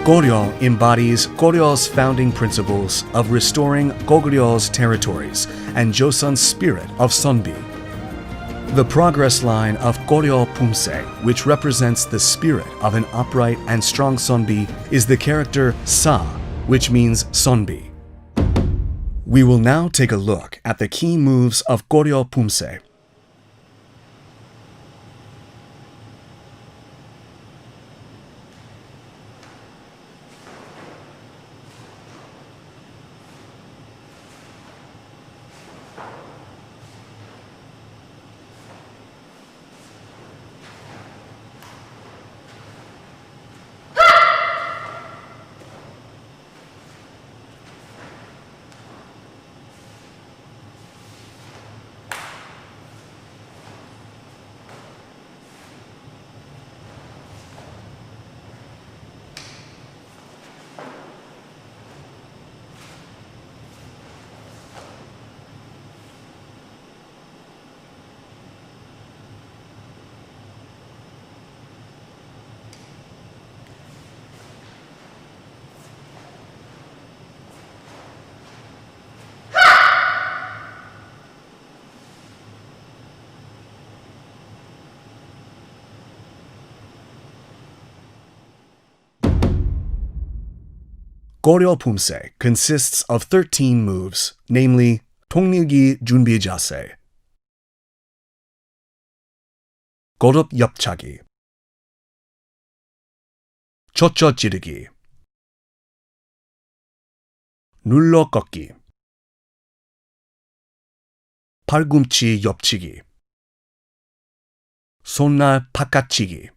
Koryo embodies Koryo's founding principles of restoring Goguryeu's territories and Joseon's spirit of Sunbi. The progress line of Koryo Poomsae, which represents the spirit of an upright and strong Sunbi, is the character Sa, which means Sunbi. We will now take a look at the key moves of Koryo Poomsae. Koryo Poomsae consists of 13 moves, namely 통밀기 준비 자세, 고릎 옆차기, 젖젖 찌르기, 눌러 꺾기, 팔꿈치 옆치기, 손날 바깥치기,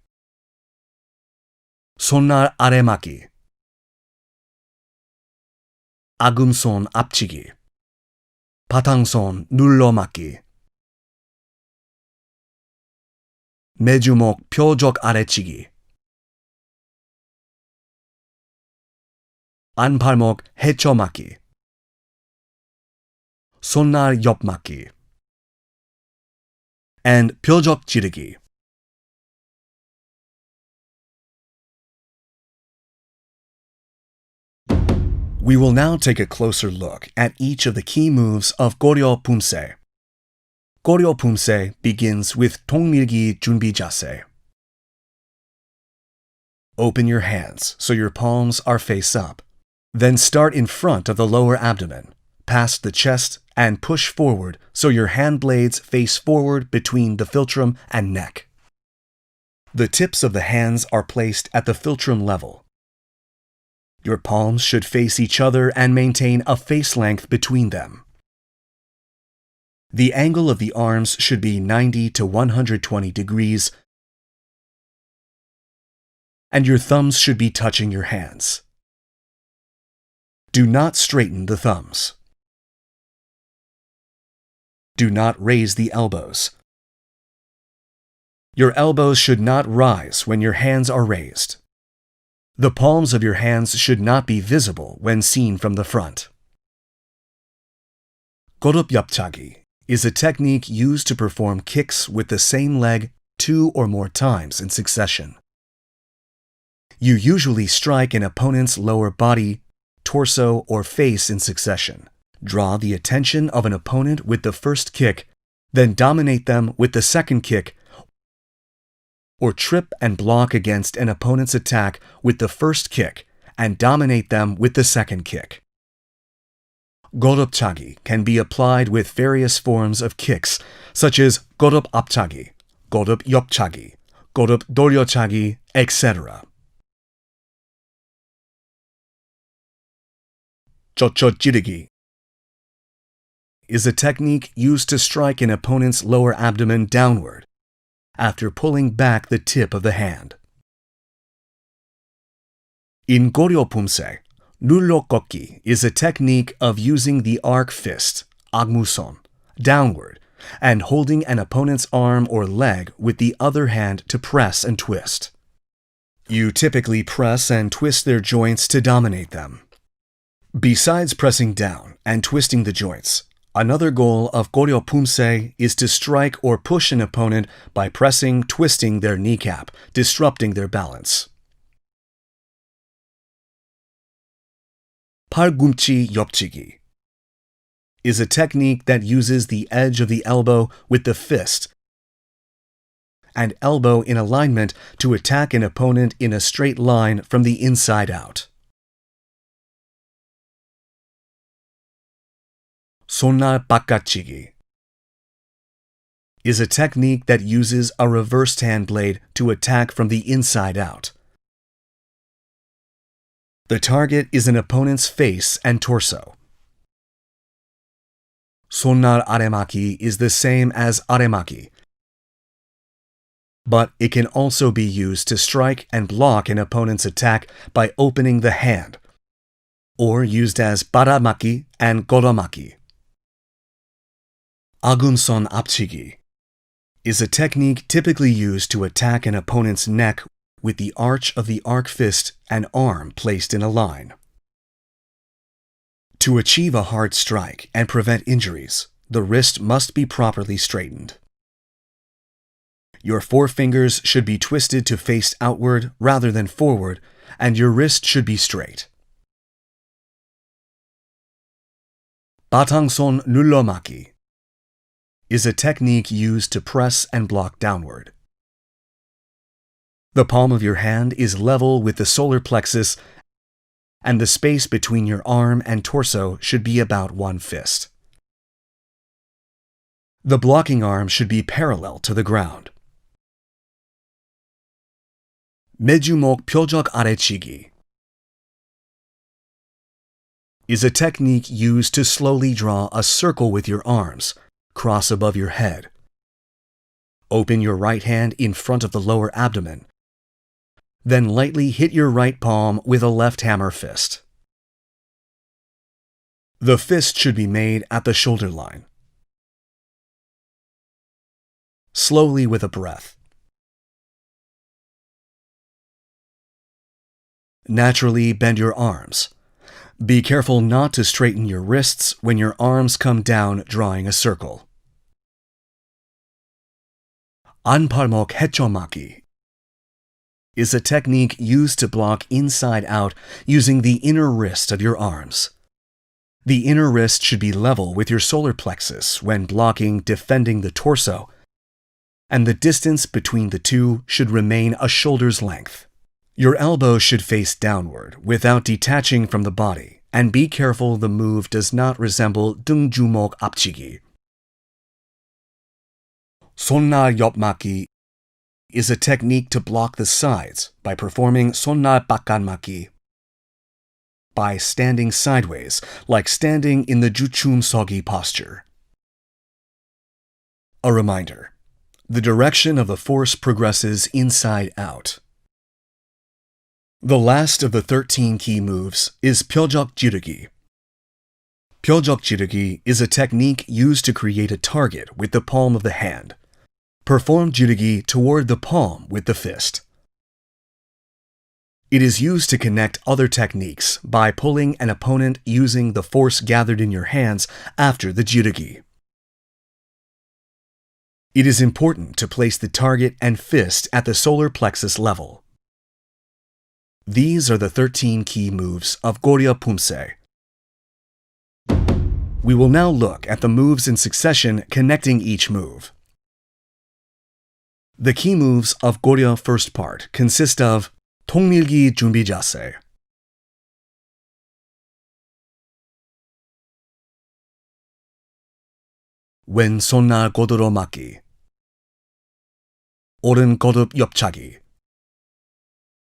손날 아래막기, 아금손 앞치기, 바탕손 눌러막기, 매주목 표적 아래치기, 안팔목 헤쳐막기, 손날 옆막기, and 표적 찌르기. We will now take a closer look at each of the key moves of Koryo Poomsae. Koryo Poomsae begins with 통밀기 준비 자세. Open your hands so your palms are face up. Then start in front of the lower abdomen, past the chest, and push forward so your hand blades face forward between the philtrum and neck. The tips of the hands are placed at the philtrum level. Your palms should face each other and maintain a face length between them. The angle of the arms should be 90 to 120 degrees, and your thumbs should be touching your hands. Do not straighten the thumbs. Do not raise the elbows. Your elbows should not rise when your hands are raised. The palms of your hands should not be visible when seen from the front. 고릎 옆차기 is a technique used to perform kicks with the same leg 2 or more times in succession. You usually strike an opponent's lower body, torso, or face in succession. Draw the attention of an opponent with the first kick, then dominate them with the second kick, or trip and block against an opponent's attack with the first kick and dominate them with the second kick. 고룹 차기 can be applied with various forms of kicks, such as 고룹 앞차기, 고룹 옆차기, 고룹 돌려차기, etc. 젖젖 찌르기 is a technique used to strike an opponent's lower abdomen downward after pulling back the tip of the hand. In Koryo Poomsae, 눌러 꺾기 is a technique of using the arc fist, 악무손, downward and holding an opponent's arm or leg with the other hand to press and twist. You typically press and twist their joints to dominate them. Besides pressing down and twisting the joints, another goal of Koryo Poomsae is to strike or push an opponent by pressing, twisting their kneecap, disrupting their balance. 팔꿈치 옆치기 is a technique that uses the edge of the elbow with the fist and elbow in alignment to attack an opponent in a straight line from the inside out. 손날 바깥치기 is a technique that uses a reversed hand blade to attack from the inside out. The target is an opponent's face and torso. 손날 아래막기 is the same as 아래막기, but it can also be used to strike and block an opponent's attack by opening the hand, or used as 바라막기 and 걸어막기. 아금손 앞치기 is a technique typically used to attack an opponent's neck with the arch of the arc fist and arm placed in a line. To achieve a hard strike and prevent injuries, the wrist must be properly straightened. Your forefingers should be twisted to face outward rather than forward, and your wrist should be straight. 바탕손 눌러막기 is a technique used to press and block downward. The palm of your hand is level with the solar plexus, and the space between your arm and torso should be about one fist. The blocking arm should be parallel to the ground. 매주목 표적 아래치기 is a technique used to slowly draw a circle with your arms, cross above your head. Open your right hand in front of the lower abdomen, then lightly hit your right palm with a left hammer fist. The fist should be made at the shoulder line. Slowly with a breath. Naturally bend your arms. Be careful not to straighten your wrists when your arms come down drawing a circle. 안팔목 헤쳐막기 is a technique used to block inside out using the inner wrist of your arms. The inner wrist should be level with your solar plexus when blocking, defending the torso, and the distance between the two should remain a shoulder's length. Your elbow should face downward without detaching from the body, and be careful the move does not resemble 등주먹 앞치기. 손날 옆막기 is a technique to block the sides by performing 손날 바깥막기 by standing sideways, like standing in the 주춤 서기 posture. A reminder: the direction of the force progresses inside out. The last of the 13 key moves is 표적 지르기. 표적 지르기 is a technique used to create a target with the palm of the hand. Perform jirugi toward the palm with the fist. It is used to connect other techniques by pulling an opponent using the force gathered in your hands after the jirugi. It is important to place the target and fist at the solar plexus level. These are the 13 key moves of Koryo Poomsae. We will now look at the moves in succession connecting each move. The key moves of Koryo first part consist of 통밀기 준비 자세, 왼손날 고도로 맞기, 오른 거듭 옆차기,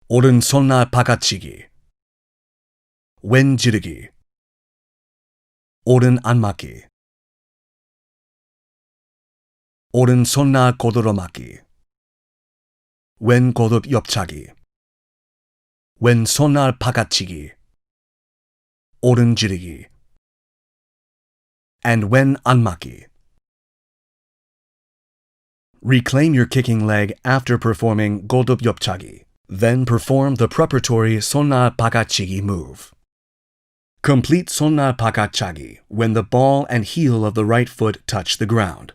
오른손날 바깥치기, 왼 지르기, 오른 안맞기, 오른손날 고도로 맞기, 왼 고듭 옆차기, 왼손날 바깥치기, 오른 지르기, and 왼 안맞기. Reclaim your kicking leg after performing 고듭 옆차기. Then perform the preparatory 손날 바깥치기 move. Complete 손날 바깥차기 when the ball and heel of the right foot touch the ground.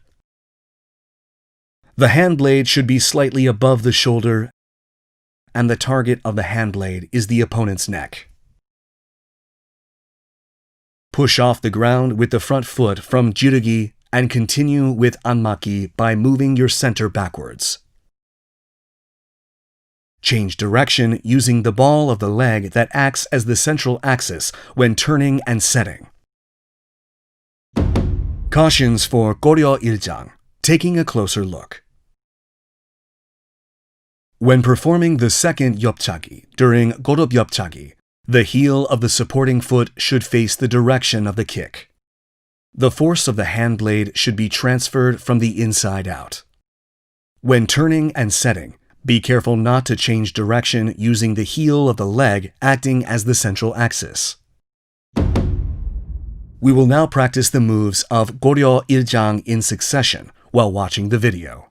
The hand blade should be slightly above the shoulder, and the target of the hand blade is the opponent's neck. Push off the ground with the front foot from jirugi and continue with anmaki by moving your center backwards. Change direction using the ball of the leg that acts as the central axis when turning and setting. Cautions for Koryo 1장, taking a closer look. When performing the second 엽차기 during 고릎 엽차기, the heel of the supporting foot should face the direction of the kick. The force of the hand blade should be transferred from the inside out. When turning and setting, be careful not to change direction using the heel of the leg acting as the central axis. We will now practice the moves of Koryo 1장 in succession while watching the video.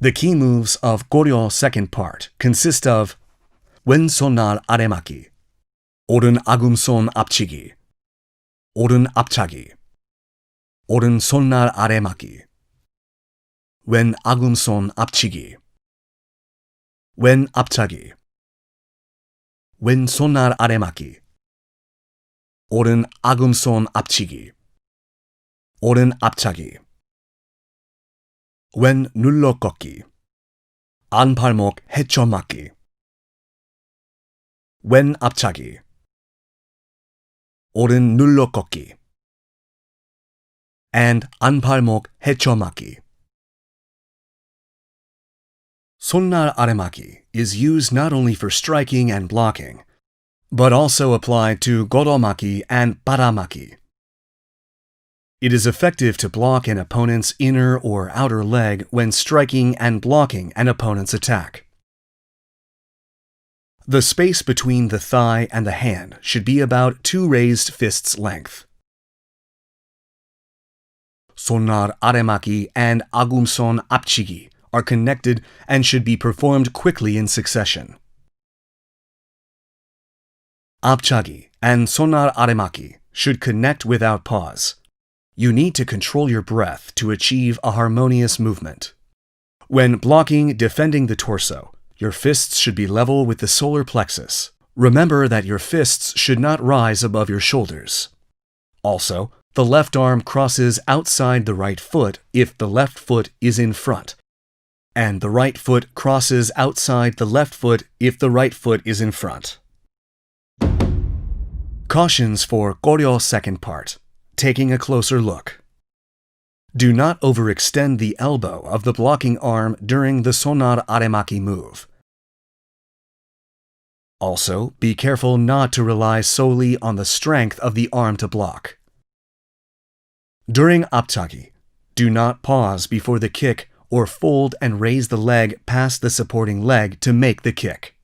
The key moves of Koryo second part consist of 왼손날 아래막기, 오른 아굼손 앞치기, 오른 앞차기, 오른 손날 아래막기, 왼 아굼손 앞치기, 왼 앞차기, 왼 손날 아래막기, 오른 아굼손 앞치기, 오른 앞차기, 왼 눌러 꺾기, 안팔목 헤쳐맞기, 왼 앞차기, 오른 눌러 꺾기, and 안팔목 헤쳐맞기. 손날 아래맞기 is used not only for striking and blocking, but also applied to goromaki and paramaki. It is effective to block an opponent's inner or outer leg when striking and blocking an opponent's attack. The space between the thigh and the hand should be about 2 raised fists' length. 손날 아래막기 and 아굼손 앞치기 are connected and should be performed quickly in succession. 앞차기 and 손날 아래막기 should connect without pause. You need to control your breath to achieve a harmonious movement. When blocking, defending the torso, your fists should be level with the solar plexus. Remember that your fists should not rise above your shoulders. Also, the left arm crosses outside the right foot if the left foot is in front, and the right foot crosses outside the left foot if the right foot is in front. Cautions for Koryo second part. Taking a closer look. Do not overextend the elbow of the blocking arm during the 손날 아래막기 move. Also, be careful not to rely solely on the strength of the arm to block. During 앞차기, do not pause before the kick or fold and raise the leg past the supporting leg to make the kick.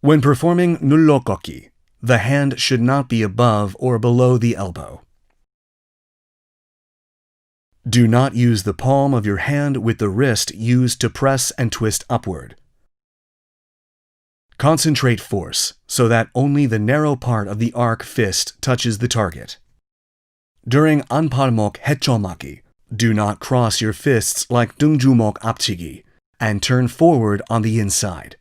When performing 눌러 꺾기, the hand should not be above or below the elbow. Do not use the palm of your hand with the wrist used to press and twist upward. Concentrate force so that only the narrow part of the arc fist touches the target. During 안팔목 헤쳐맞기, do not cross your fists like 등주먹 앞치기 and turn forward on the inside.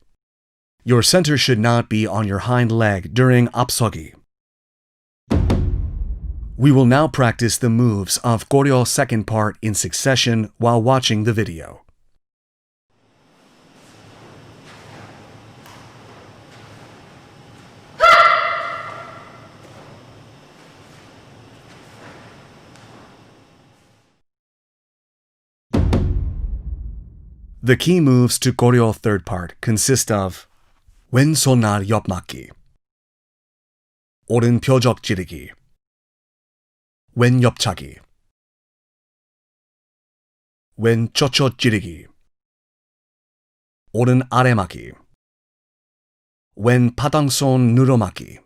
Your center should not be on your hind leg during 앞서기. We will now practice the moves of Koryo second part in succession while watching the video. The key moves to Koryo third part consist of 왼손날 옆맞기, 오른 표적 찌르기, 왼 옆차기, 왼 쩌쩌 찌르기, 오른 아래맞기, 왼 바닥손 늘어맞기,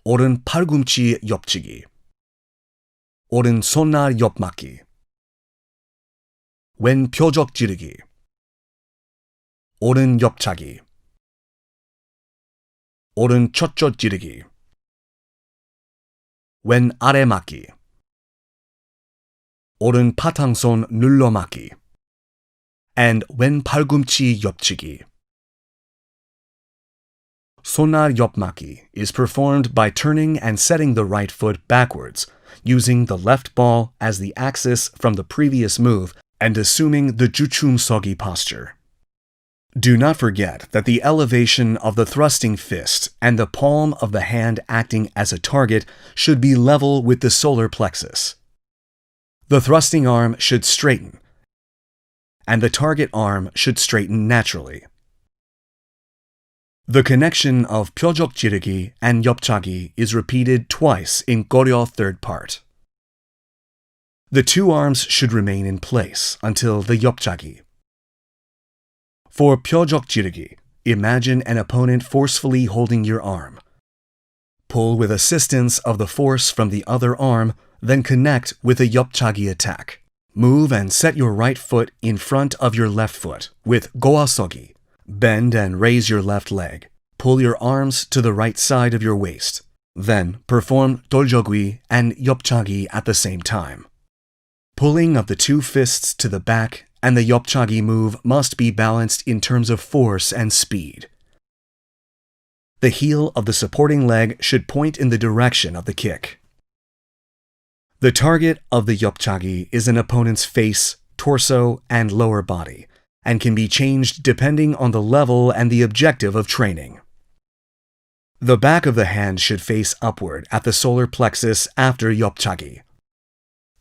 오른 팔꿈치 옆치기, 오른 손날 옆맞기, 왼 표적 찌르기, 오른 옆차기, 오른 쩌쩌 찌르기, 왼 아래막기, 오른 파탕손 눌러막기, and 왼 팔꿈치 옆치기. 손날 옆막기 is performed by turning and setting the right foot backwards, using the left ball as the axis from the previous move and assuming the 주춤서기 posture. Do not forget that the elevation of the thrusting fist and the palm of the hand acting as a target should be level with the solar plexus. The thrusting arm should straighten, and the target arm should straighten naturally. The connection of 표적 찌르기 and 옆차기 is repeated twice in Koryo third part. The two arms should remain in place until the 옆차기. For 표적 찌르기, imagine an opponent forcefully holding your arm. Pull with assistance of the force from the other arm, then connect with a 옆차기 attack. Move and set your right foot in front of your left foot with 고아서기. Bend and raise your left leg. Pull your arms to the right side of your waist. Then perform 돌저귀 and 옆차기 at the same time. Pulling of the two fists to the back and the 옆차기 move must be balanced in terms of force and speed. The heel of the supporting leg should point in the direction of the kick. The target of the 옆차기 is an opponent's face, torso, and lower body, and can be changed depending on the level and the objective of training. The back of the hand should face upward at the solar plexus after 옆차기.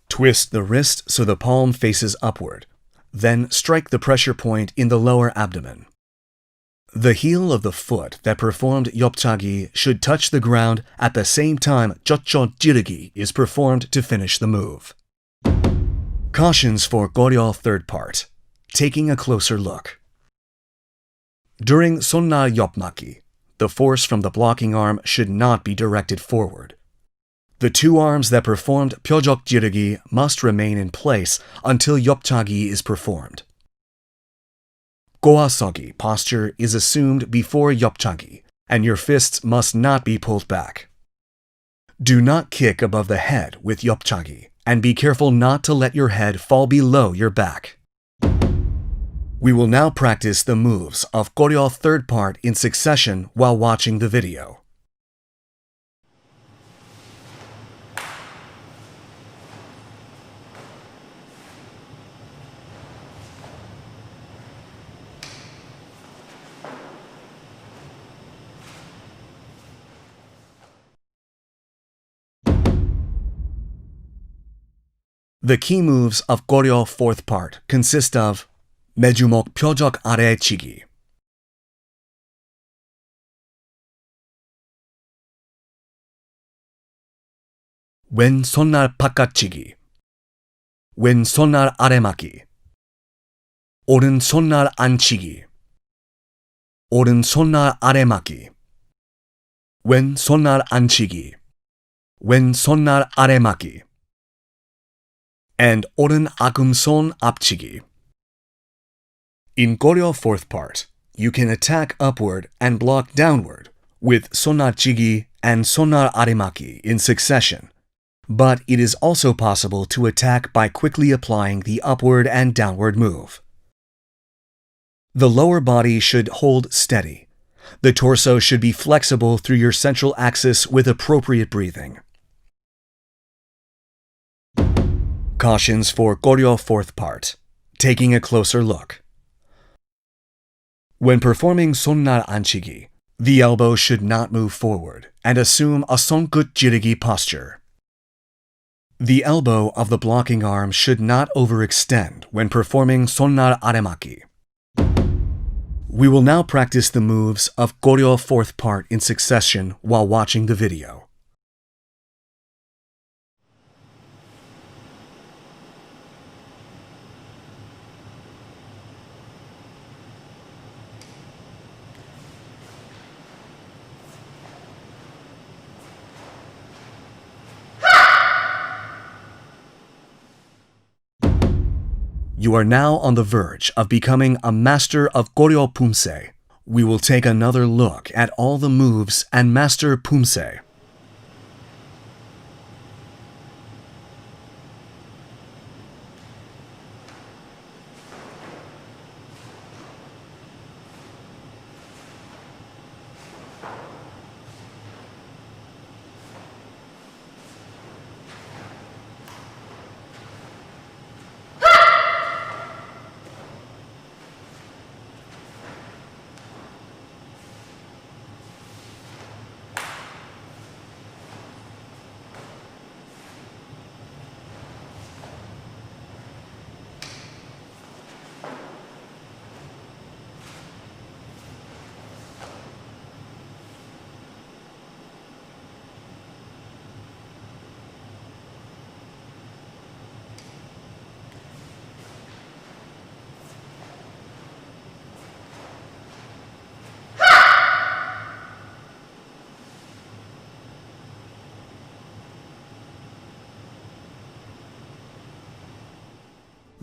Twist the wrist so the palm faces upward. Then strike the pressure point in the lower abdomen. The heel of the foot that performed 옆차기 should touch the ground at the same time 젖저 찌르기 is performed to finish the move. Cautions for Koryo third part. Taking a closer look. During 손날 옆막기, the force from the blocking arm should not be directed forward. The two arms that performed 표적 찌르기 must remain in place until 옆차기 is performed. 고아서기 posture is assumed before 옆차기, and your fists must not be pulled back. Do not kick above the head with 옆차기, and be careful not to let your head fall below your back. We will now practice the moves of Koryo third part in succession while watching the video. The key moves of Koryo fourth part consist of 매주목 표적 아래 치기, 왼 손날 바깥치기, 왼 손날 아래막기, 오른 손날 안치기, 오른 손날 아래막기, 왼 손날 안치기, 왼 손날 아래막기, and 오른 아금손 앞치기. In Koryo fourth part, you can attack upward and block downward with 손날치기 and 손날 아래막기 in succession, but it is also possible to attack by quickly applying the upward and downward move. The lower body should hold steady. The torso should be flexible through your central axis with appropriate breathing. Cautions for Koryo fourth part. Taking a closer look. When performing 손날 안치기, the elbow should not move forward and assume a 손끝 찌르기 posture. The elbow of the blocking arm should not overextend when performing 손날 아래막기. We will now practice the moves of Koryo fourth part in succession while watching the video. You are now on the verge of becoming a master of Koryo Poomsae. We will take another look at all the moves and master Poomsae.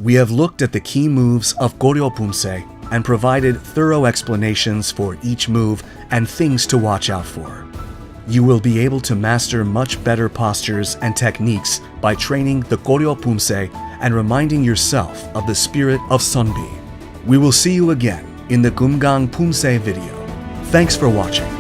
We have looked at the key moves of Koryo Poomsae and provided thorough explanations for each move and things to watch out for. You will be able to master much better postures and techniques by training the Koryo Poomsae and reminding yourself of the spirit of Sunbi. We will see you again in the Gumgang Poomsae video. Thanks for watching.